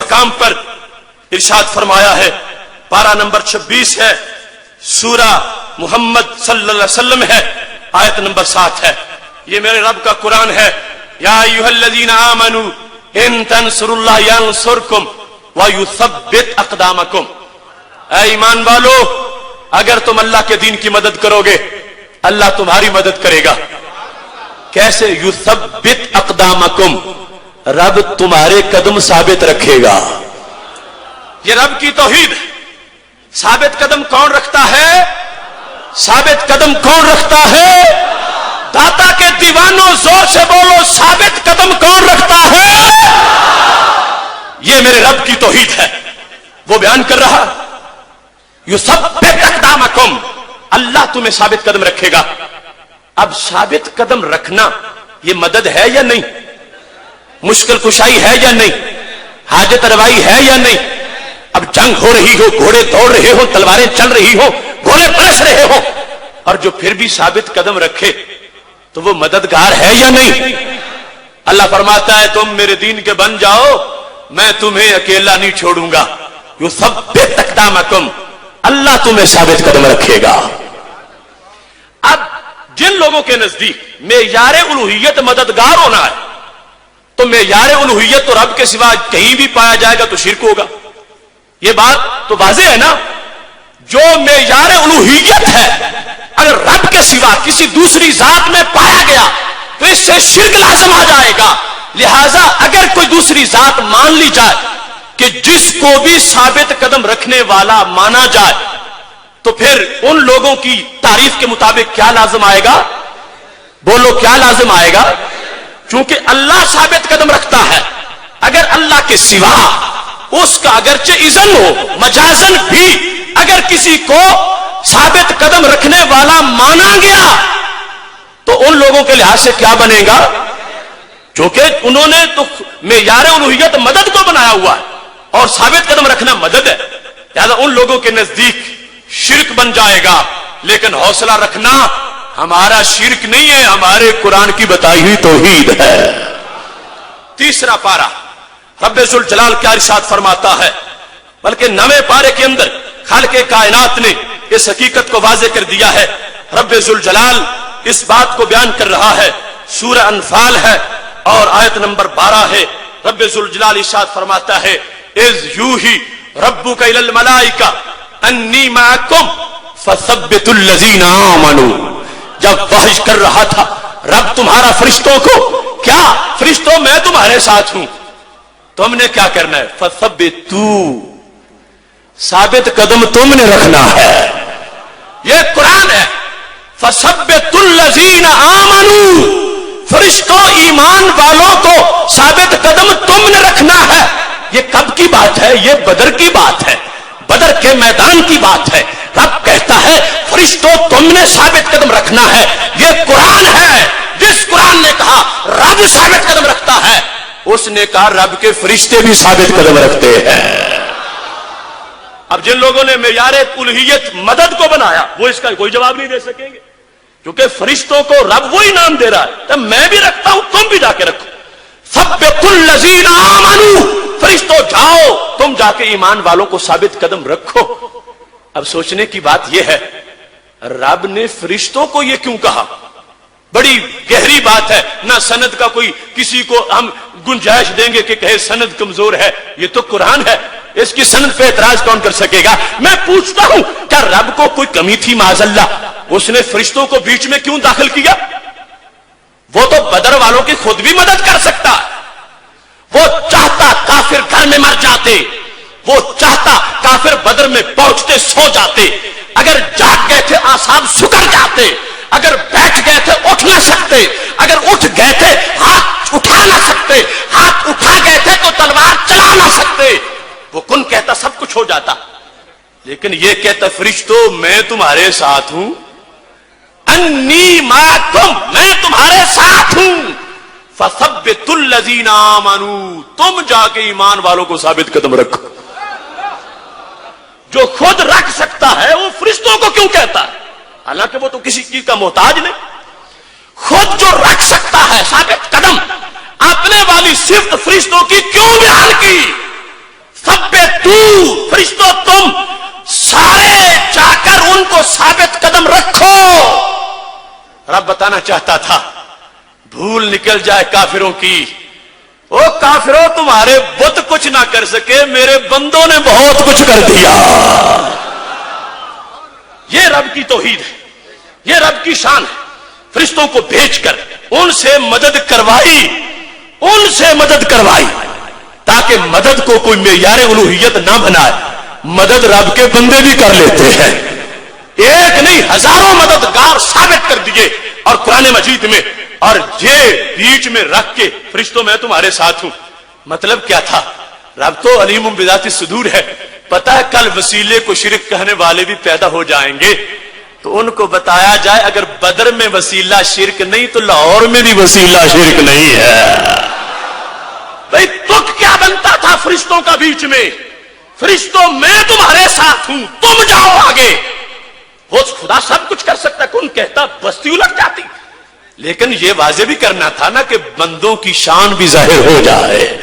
मकाम पर इरशाद फरमाया है, पारा नंबर 26 है, सूरा मुहम्मद सल्लल्लाहु अलैहि वसल्लम है, आयत नंबर 7 है। ये मेरे रब का कुरान है। या अय्युहल्लज़ीना आमनू इन तंसुरुल्लाह यंसुरकुम व युसब्बित अक़दामकुम। ऐ ईमान वालो, अगर तुम अल्लाह के दीन की मदद करोगे, अल्लाह तुम्हारी मदद करेगा। कैसे? युसब्बित अक़दामकुम, रब तुम्हारे कदम साबित रखेगा। ये रब की तौहीद। साबित कदम कौन रखता है? साबित कदम कौन रखता है? दाता के दीवानों, जोर से बोलो, साबित कदम कौन रखता है? ये मेरे रब की तौहीद है। वो बयान कर रहा, युसब्बित अक़दामकुम, अल्लाह तुम्हें साबित कदम रखेगा। अब साबित कदम रखना ये मदद है या नहीं? मुश्किल कुशाई है या नहीं? हाजत रवाई है या नहीं? अब जंग हो रही हो, घोड़े दौड़ रहे हो, तलवारें चल रही हो, घोड़े बरस रहे हो, और जो फिर भी साबित कदम रखे तो वो मददगार है या नहीं? अल्लाह फरमाता है, तुम मेरे दीन के बन जाओ, मैं तुम्हें अकेला नहीं छोड़ूंगा। युसब्बित अक़दामकुम, अल्लाह तुम्हें साबित कदम रखेगा। अब जिन लोगों के नजदीक मेयारे उलूहियत मददगार होना है, तो मेयारे उलूहियत तो रब के सिवा कहीं भी पाया जाएगा तो शिर्क होगा। ये बात तो वाज़ेह है ना। जो मेयारे उलूहियत है, अगर रब के सिवा किसी दूसरी जात में पाया गया तो इससे शिर्क लाज़िम आ जाएगा। लिहाजा अगर कोई दूसरी जात मान ली जाए कि जिसको भी साबित कदम रखने वाला माना जाए, तो फिर उन लोगों की तारीफ के मुताबिक क्या लाज़िम आएगा? बोलो, क्या लाज़िम आएगा? चूंकि अल्लाह साबित कदम रखता है, अगर अल्लाह के सिवा उसका अगरचे इज़न हो, मजाजन भी अगर किसी को साबित कदम रखने वाला माना गया, तो उन लोगों के लिहाज से क्या बनेगा? क्योंकि उन्होंने तो मेयारे उलूहियत मदद को बनाया हुआ है, और साबित कदम रखना मदद है। लिहाजा उन लोगों के नजदीक शिर्क बन जाएगा। लेकिन हौसला रखना, हमारा शिर्क नहीं है, हमारे कुरान की बताई हुई तौहीद है। तीसरा पारा, रब्बे जुल जलाल क्या इरशाद फरमाता है, बल्कि नवे पारे के अंदर खालिक़े कायनात ने इस हकीकत को वाज़ेह कर दिया है। रब्बे जुल जलाल इस बात को बयान कर रहा है, सूरह अनफाल है और आयत नंबर 12 है। रब्बे जुल जलाल इरशाद फरमाता है, इज़ यूही रब्बुका इलल मलाइका अन्नी मअकुम फसब्बितुल लज़ीना आमनू। जब वहश कर रहा था रब तुम्हारा फरिश्तों को, क्या फरिश्तों मैं तुम्हारे साथ हूं, तुमने क्या करना है? फसब्बितू, साबित कदम तुमने रखना है। यह कुरान है। फसब्बितुल लज़ीना आमनू, फरिश्तों ईमान वालों को साबित कदम तुमने रखना है। यह कब की बात है? यह बदर की बात है, बदर के मैदान की बात है। रब कहता है फरिश्तों तुमने साबित कदम रखना है। यह कुरान है। जिस कुरान ने कहा रब साबित कदम रखता है, उसने कहा रब के फरिश्ते भी साबित कदम रखते हैं। अब जिन लोगों ने मेयारे उलूहियत मदद को बनाया, वो इसका कोई जवाब नहीं दे सकेंगे, क्योंकि फरिश्तों को रब वही नाम दे रहा है। तब मैं भी रखता हूं, तुम भी जाके रखो। सब्बितुल लज़ीना आमनू, फरिश्तों जाओ तुम जाके ईमान वालों को साबित कदम रखो। अब सोचने की बात यह है, रब ने फरिश्तों को यह क्यों कहा? बड़ी गहरी बात है ना। सनद का कोई किसी को हम गुंजाइश देंगे कि कहे सनद कमजोर है, ये तो कुरान है, इसकी सनद पे एतराज कौन कर सकेगा? मैं पूछता हूं, क्या रब को कोई कमी थी माज़अल्लाह? उसने फरिश्तों को बीच में क्यों दाखिल किया? वो तो बदर वालों की खुद भी मदद कर सकता। वो चाहता काफिर घर में मर जाते, वो चाहता काफिर बदर में पहुंचते सो जाते, अगर जाग गए थे आसाब सुकर जाते, अगर बैठ गए थे उठ ना सकते, अगर उठ गए थे हाथ उठा ना सकते, हाथ उठा गए थे तो तलवार चला ना सकते। वो कुन कहता सब कुछ हो जाता, लेकिन ये कहता फरिश्तों मैं तुम्हारे साथ हूं, अन्नी माकुम, मैं तुम्हारे साथ हूं। फसब्बितुल लज़ीना आमनू, तुम जाके ईमान वालों को साबित कदम रखो। जो खुद रख सकता है वो फरिश्तों को क्यों कहता है? हालांकि वो तो किसी चीज का मोहताज नहीं। खुद जो रख सकता है साबित कदम, अपने वाली सिफ्त फरिश्तों की क्यों बयान की? फरिश्तों तुम सारे जाकर उनको साबित कदम रखो। रब बताना चाहता था भूल निकल जाए काफिरों की, ओ काफिरों तुम्हारे बुत कुछ ना कर सके, मेरे बंदों ने बहुत कुछ कर दिया। ये रब की तौहीद है, ये रब की शान है। फरिश्तों को भेजकर उनसे मदद करवाई ताकि मदद को कोई मेयार उलूहियत ना बनाए। मदद रब के बंदे भी कर लेते हैं, एक नहीं हजारों मददगार साबित कर दिए। और कुरान मजीद में और ये बीच में रख के फरिश्तों मैं तुम्हारे साथ हूं, मतलब क्या था? रब तो अलीमुम बिज़ाति सुदूर है, पता है कल वसीले को शिरक कहने वाले भी पैदा हो जाएंगे, तो उनको बताया जाए अगर बदर में वसीला शिरक नहीं तो लाहौर में भी वसीला शिरक नहीं है। भाई तुक क्या बनता था फरिश्तों का बीच में? फरिश्तों मैं तुम्हारे साथ हूं, तुम जाओ आगे। वो खुदा सब कुछ कर सकता, कौन कहता बस्ती उलट जाती। लेकिन ये वाजे भी करना था ना कि बंदों की शान भी जाहिर हो जाए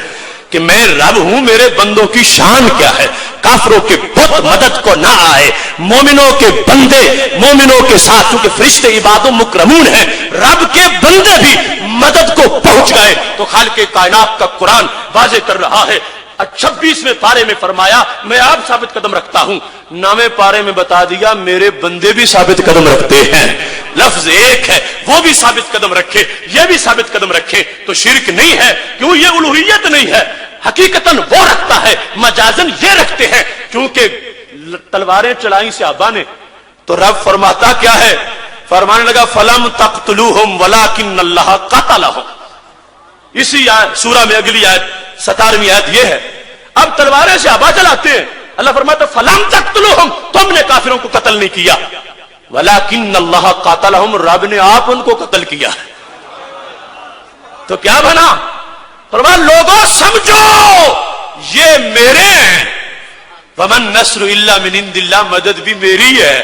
कि मैं रब हूं, मेरे बंदों की शान क्या है। काफिरों के बुत मदद को ना आए, मोमिनों के बंदे मोमिनों के साथ, क्योंकि फरिश्ते इबादुल मुकरमून हैं, रब के बंदे भी मदद को पहुंच गए। तो खालिक़े कायनात का कुरान वाजे कर रहा है। 26वें पारे में फरमाया मैं आप साबित कदम रखता हूं, 9वें पारे में बता दिया मेरे बंदे भी साबित कदम रखते हैं। लफ्ज एक है, वो भी साबित कदम रखे, ये भी साबित कदम रखे, तो शिरक नहीं है। क्यों? ये उलूहियत नहीं है, हकीकतन वो रखता है, मजाजन ये रखते हैं। क्योंकि तलवारें चलाई सहाबा ने, तो रब फरमाता क्या है? फरमाने लगा फलम तक़्तुलूहुम वलाकिन्नल्लाह क़तलहुम। इसी सूरा में अगली आयत 17वीं आयत ये है, अब तलवारें सहाबा चलाते हैं, अल्लाह फरमाता फलम तक़्तुलूहुम, तुमने काफिरों को कत्ल नहीं किया, वलाकिन्नल्लाह क़तलहुम, रब ने आप उनको कत्ल किया। तो क्या बना? फरमाया लोगों समझो ये मेरे हैं, वमन नस्रु इल्ला मिन इंदिल्लाह, मदद भी मेरी है।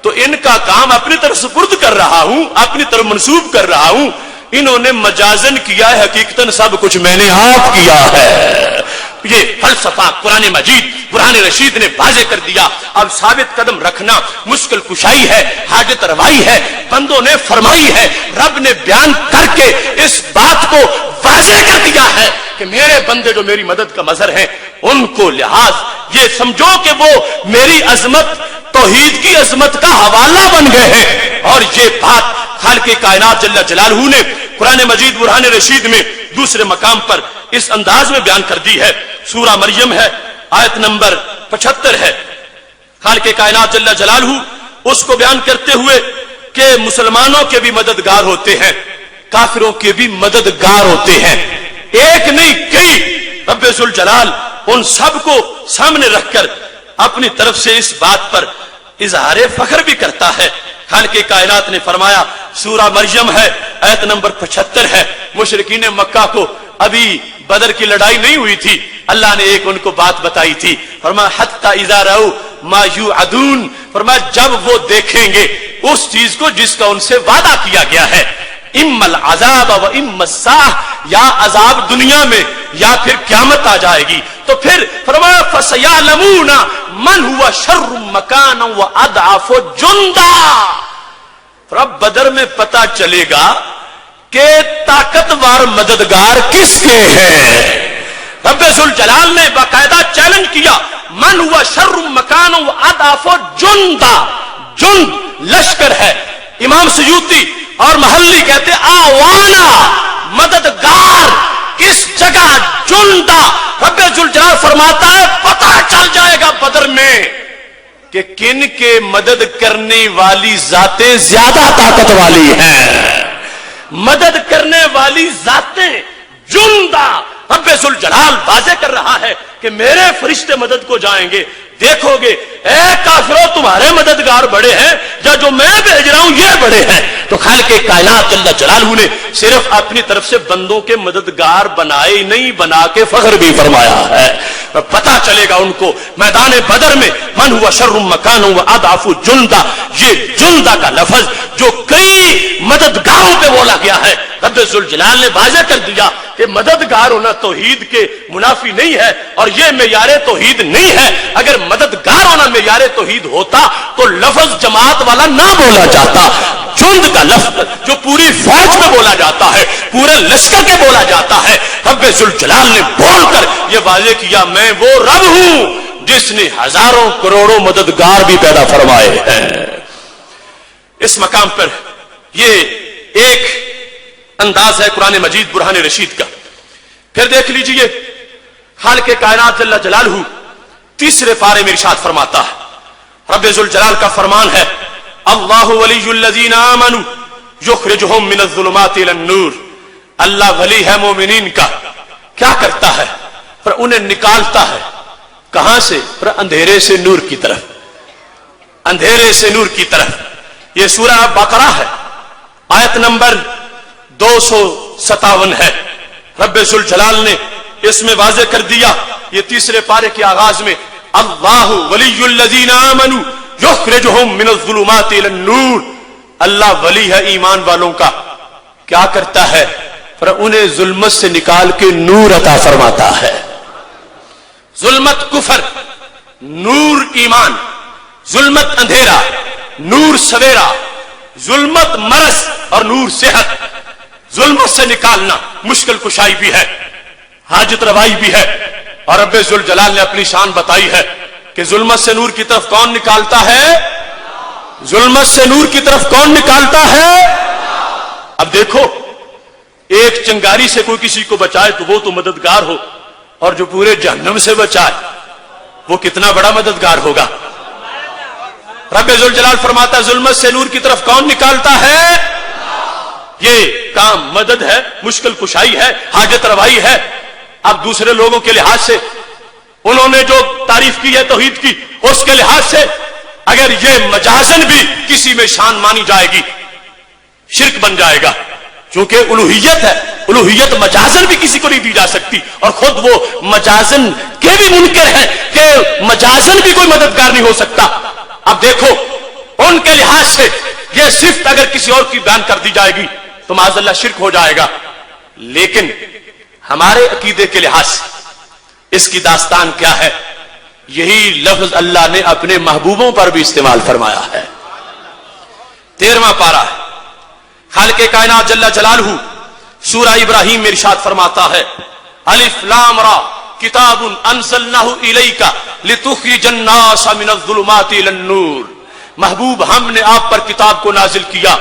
तो इनका काम अपनी तरफ सुपुर्द कर रहा हूं, अपनी तरफ मंसूब कर रहा हूं। इन्होंने मजाजन किया है, हकीकतन सब कुछ मैंने आप किया है। ये फलसफा कुरान मजीद कुरान रशीद ने वाज़े कर दिया। अब साबित कदम रखना मुश्किल कुशाई है, हाजत रवाई है, बंदों ने फरमाई है, रब ने बयान करके इस बात को वाज़े कर दिया है कि मेरे बंदे जो मेरी मदद का मजहर हैं, उनको लिहाज ये समझो कि वो मेरी अजमत तौहीद की अजमत का हवाला बन गए हैं। और ये बात खालिक़े कायनात जल्ल जलालहू ने कुरान मजीद कुरान रशीद में दूसरे मकाम पर इस अंदाज में बयान कर दी है। सूरा मरियम है, आयत नंबर 75 है। खालिक़े कायनात जल्ल जलालहू उसको बयान करते हुए कि मुसलमानों के भी मददगार होते हैं, काफिरों के भी मददगार होते हैं, एक नहीं कई। रब्बे जुल जलाल उन सबको सामने रखकर अपनी तरफ से इस बात पर इजहार फख्र भी करता है। खालिक़े कायनात ने फरमाया, सूरा मरियम है, आयत नंबर 75 है, मुशरिकीन मक्का को अभी बदर की लड़ाई नहीं हुई थी, अल्लाह ने एक उनको बात बताई थी। फरमाया हत्ता इज़ा रअू मा युअदून, फरमाया जब वो देखेंगे उस चीज को जिसका उनसे वादा किया गया है, इम्मल अज़ाब व इम्मस्साह, या अजाब दुनिया में या फिर क़यामत आ जाएगी। तो फिर फरमाया फसयअलमूना मन हुवा शर्रु मकाना व अदअफु जुंदा, अब बदर में पता चलेगा कि ताकतवर मददगार किसके हैं। रब्बे जुल जलाल ने बाकायदा चैलेंज किया, मन हुआ शर्रु मकान व अदअफु जुंदा, जुंद लश्कर है। इमाम सयूती और महल्ली कहते आवाना, मददगार किस जगह, जुंदा। रब्बे जुल जलाल फरमाता है पता चल जाएगा बदर में कि किन के मदद करने वाली जातें ज्यादा ताकत वाली हैं। मदद करने वाली जातें जुंदा। रब्बे जुल जलाल वाज़े कर रहा है कि मेरे फरिश्ते मदद को जाएंगे, देखोगे ए काफिरों तुम्हारे मददगार बड़े हैं या जो मैं भेज रहा हूं ये बड़े हैं। तो खालिक़े कायनात जल्ल जलालहू ने सिर्फ अपनी तरफ से बंदों के मददगार बनाए नहीं, बना के फख्र भी फरमाया है। पता चलेगा उनको मैदान बदर में मन हुआ शर्रु मकान व अदअफु जुंदा। ये जुंदा का लफ्ज जो कई मददगारों पे बोला गया है, رب ذوالجلال نے واضح کر دیا کہ مددگار ہونا توحید کے منافی نہیں ہے اور یہ معیار توحید نہیں ہے. اگر مددگار ہونا معیار توحید ہوتا تو لفظ جماعت والا نہ بولا جاتا. جند کا لفظ جو پوری فوج میں بولا جاتا ہے, پورے لشکر کے بولا جاتا ہے, رب ذوالجلال نے بول کر یہ واضح کیا میں وہ رب ہوں جس نے ہزاروں کروڑوں مددگار بھی پیدا فرمائے ہیں. اس مقام پر یہ ایک انداز ہے قرآن مجید برہان رشید کا. پھر دیکھ لیجئے خالق کائنات جل جلالہ تیسرے پارے میں ارشاد فرماتا ہے, رب ذوالجلال کا فرمان ہے اللہ ولی الذین آمنوا یخرجہم من الظلمات الی النور. اللہ ولی ہے مومنین کا, کیا کرتا ہے پر انہیں نکالتا ہے کہاں سے, پر اندھیرے سے نور کی طرف, اندھیرے سے نور کی طرف. یہ سورہ بقرہ ہے, آیت نمبر 257 ہے. رب ذوالجلال نے اس میں واضح کر دیا, یہ تیسرے پارے کے آغاز میں اللہ ولی الذین آمنوا یخرجہم من الظلمات الی النور. اللہ ولی ہے ایمان والوں کا, کیا کرتا ہے پر انہیں ظلمت سے نکال کے نور عطا فرماتا ہے. ظلمت کفر, نور ایمان, ظلمت اندھیرا, نور سویرا, ظلمت مرض اور نور صحت. ظلمت سے نکالنا مشکل کشائی بھی ہے, حاجت روائی بھی ہے. اور رب ذوالجلال نے اپنی شان بتائی ہے کہ ظلمت سے نور کی طرف کون نکالتا ہے, ظلمت سے نور کی طرف کون نکالتا ہے. اب دیکھو ایک چنگاری سے کوئی کسی کو بچائے تو وہ تو مددگار ہو, اور جو پورے جہنم سے بچائے وہ کتنا بڑا مددگار ہوگا. رب ذوالجلال فرماتا ہے ظلمت سے نور کی طرف کون نکالتا ہے. یہ کام مدد ہے, مشکل کشائی ہے, حاجت روائی ہے. اب دوسرے لوگوں کے لحاظ سے انہوں نے جو تعریف کی ہے توحید کی, اس کے لحاظ سے اگر یہ مجازن بھی کسی میں شان مانی جائے گی شرک بن جائے گا, چونکہ الوہیت ہے, الوہیت مجازن بھی کسی کو نہیں دی جا سکتی, اور خود وہ مجازن کے بھی منکر ہے کہ مجازن بھی کوئی مددگار نہیں ہو سکتا. اب دیکھو ان کے لحاظ سے یہ صفت اگر کسی اور کی بیان کر دی جائے گی تو معاذ اللہ شرک ہو جائے گا. لیکن ہمارے عقیدے کے لحاظ سے اس کی داستان کیا ہے, یہی لفظ اللہ نے اپنے محبوبوں پر بھی استعمال فرمایا ہے. 13واں پارہ ہے, خالق کائنات جل جلالہ سورہ ابراہیم میں ارشاد فرماتا ہے الف لام را کتاب انزلناہ الیک لتخرج الناس من الظلمات الی النور. محبوب ہم نے آپ پر کتاب کو نازل کیا,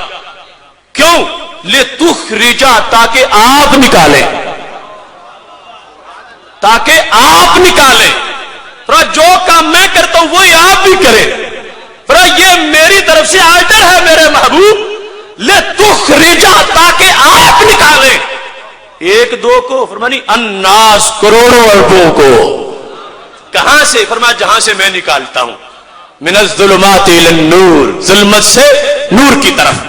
کیوں, لتخرج, تاکہ آپ نکالیں, تاکہ آپ نکالیں. جو کام میں کرتا ہوں وہی آپ بھی کریں. یہ میری طرف سے آرڈر ہے میرے محبوب, لتخرج, تاکہ آپ نکالیں. ایک دو کو فرمانی الناس, کروڑوں اربوں کو. کہاں سے, فرمایا جہاں سے میں نکالتا ہوں, من الظلمات الی النور, ظلمت سے نور کی طرف.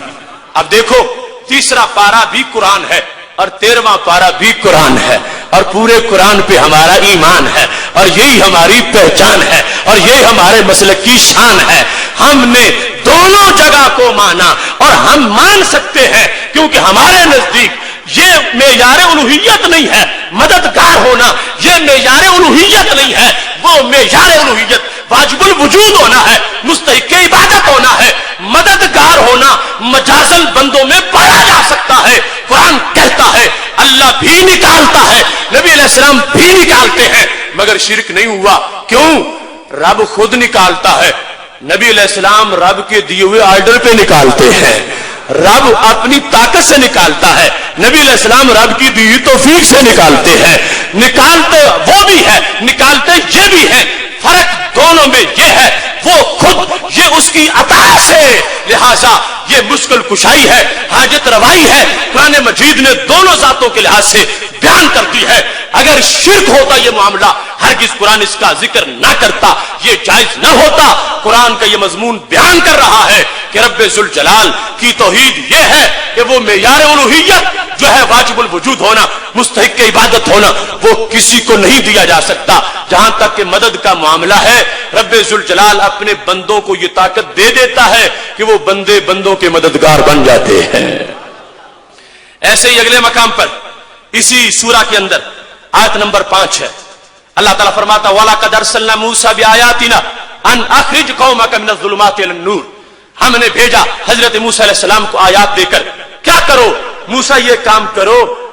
اب دیکھو تیسرا پارہ بھی قرآن ہے اور 13واں پارہ بھی قرآن ہے, اور پورے قرآن پہ ہمارا ایمان ہے, اور یہی ہماری پہچان ہے, اور یہی ہمارے مسلک کی شان ہے. ہم نے دونوں جگہ کو مانا اور ہم مان سکتے ہیں, کیونکہ ہمارے نزدیک یہ معیار الوہیت نہیں ہے مددگار ہونا, یہ معیار الوہیت نہیں ہے, وہ معیار الوہیت واجب الوجود ہونا ہے, مستحق عبادت ہونا ہے. مددگار ہونا مجازن بندوں میں پایا جا سکتا ہے. قرآن کہتا ہے اللہ بھی نکالتا ہے, نبی علیہ السلام بھی نکالتے ہیں, مگر شرک نہیں ہوا. کیوں, رب خود نکالتا ہے, نبی علیہ السلام رب کے دیے ہوئے آرڈر پہ نکالتے ہیں. رب اپنی طاقت سے نکالتا ہے, نبی علیہ السلام رب کی دی توفیق سے نکالتے ہیں. نکالتے وہ بھی ہے, نکالتے یہ بھی ہے. فرق دونوں میں یہ ہے, وہ خود, یہ اس کی عطا سے, لہذا یہ مشکل کشائی ہے, حاجت روائی ہے. قرآن مجید نے دونوں ذاتوں کے لحاظ سے بیان کر دی ہے. اگر شرک ہوتا یہ معاملہ ہرگز قرآن اس کا ذکر نہ کرتا, یہ جائز نہ ہوتا. قرآن کا یہ مضمون بیان کر رہا ہے کہ رب ذوالجلال کی توحید یہ ہے کہ وہ معیار الوہیت جو ہے واجب الوجود ہونا, مستحق عبادت ہونا, وہ کسی کو نہیں دیا جا سکتا. جہاں تک کہ مدد کا معاملہ ہے, رب ذوالجلال اپنے بندوں کو یہ طاقت دے دیتا ہے کہ وہ بندے بندوں کے مددگار بن جاتے ہیں. ایسے ہی اگلے مقام پر اسی سورہ کے اندر آیت نمبر 5 ہے، اللہ تعالیٰ فرماتا وَلَقَدْ أَرْسَلْنَا مُوسَىٰ بِآيَاتِنَا أَنْ أَخْرِجْ قَوْمَكَ مِنَ الظُّلُمَاتِ إِلَى النُّورِ، ہم نے بھیجا حضرت موسیٰ علیہ السلام کو آیات دے کر، کیا کرو موسیٰ یہ کام کرو